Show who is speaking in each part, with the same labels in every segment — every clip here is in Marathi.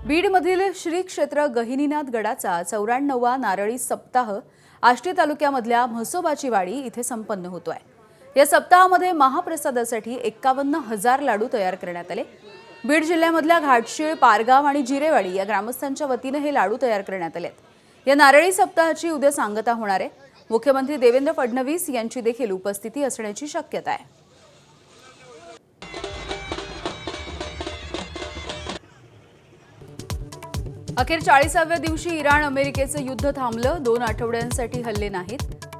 Speaker 1: बीडमधील श्री क्षेत्र गहिनीनाथ गडाचा 94वा नारळी सप्ताह आष्टी तालुक्यामधल्या म्हसोबाची वाडी इथे संपन्न होतोय। या सप्ताहामध्ये महाप्रसादासाठी 51,000 लाडू तयार करण्यात आले। बीड जिल्ह्यामधल्या घाटशीळ, पारगाव आणि जिरेवाडी या ग्रामस्थांच्या वतीने हे लाडू तयार करण्यात आले। या नारळी सप्ताहाची उद्या सांगता होणार आहे। मुख्यमंत्री देवेंद्र फडणवीस यांची देखील उपस्थिती असण्याची शक्यता आहे। अखेर 40व्या दिवशी इराण अमेरिकेचं युद्ध थांबलं। 2 आठवड्यांसाठी हल्ले नाहीत,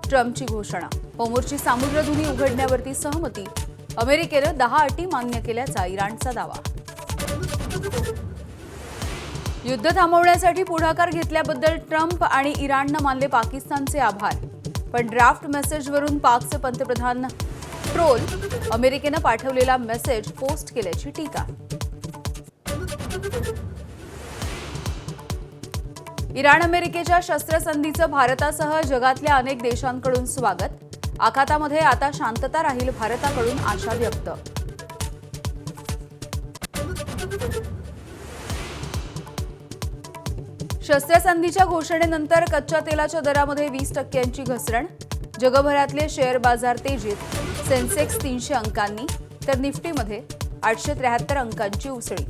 Speaker 1: ट्रम्पची घोषणा। होर्मुझची सामुद्रधुनी उघडण्यावरती सहमती। अमेरिकेनं 10 अटी मान्य केल्याचा इराणचा दावा। युद्ध थांबवण्यासाठी पुढाकार घेतल्याबद्दल ट्रम्प आणि इराणनं मानले पाकिस्तानचे आभार। पण ड्राफ्ट मेसेजवरून पाकचे पंतप्रधान ट्रोल। अमेरिकेनं पाठवलेला मेसेज पोस्ट केल्याची टीका। इराण अमेरिकेच्या शस्त्रसंधीचं भारतासह जगातल्या अनेक देशांकडून स्वागत। आखातामध्ये आता शांतता राहील, भारताकडून आशा व्यक्त। शस्त्रसंधीच्या घोषणेनंतर कच्च्या तेलाच्या दरामध्ये 20% घसरण। जगभरातले शेअर बाजार तेजीत। सेन्सेक्स 300 अंकांनी तर निफ्टीमध्ये 873 अंकांची उसळी।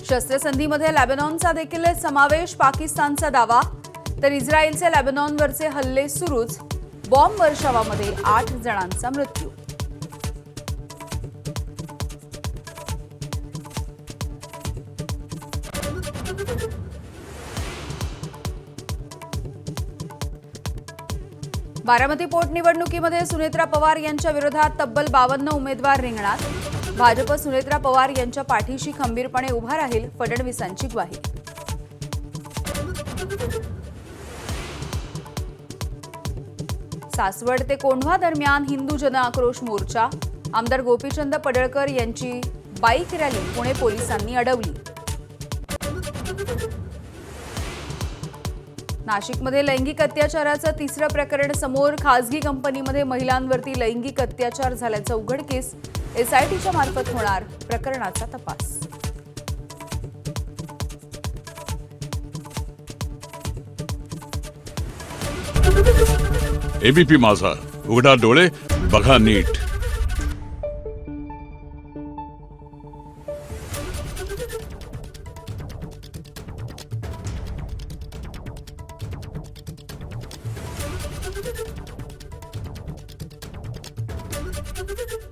Speaker 1: शस्त्रसंधीमध्ये लेबनॉनचा देखील समावेश। पाकिस्तानचा दावा तर इस्रायलचे लेबनॉनवरचे हल्ले सुरूच। बॉम्ब वर्षावामध्ये 8 जणांचा मृत्यू। बारामती पोटनिवडणुकीमध्ये सुनेत्रा पवार यांच्या विरोधात तब्बल 52 उमेदवार रिंगणात। भाजप सुनेत्रा पवार यांच्या पाठीशी खंबीरपणे उभा राहील, फडणवीसांची ग्वाही। सासवड ते कोंढवा दरम्यान हिंदू जन आक्रोश मोर्चा। आमदार गोपीचंद पडळकर यांची बाईक रॅली पुणे पोलिसांनी अडवली। नाशिकमध्ये लैंगिक अत्याचाराचं 3रं प्रकरण समोर। खासगी कंपनीमध्ये महिलांवरती लैंगिक अत्याचार झाल्याचं उघडकीस। एसआयटीच्या मार्फत होणार प्रकरणाचा तपास।
Speaker 2: एबीपी माझा, उघडा डोळे बघा नीट।
Speaker 3: Thank you.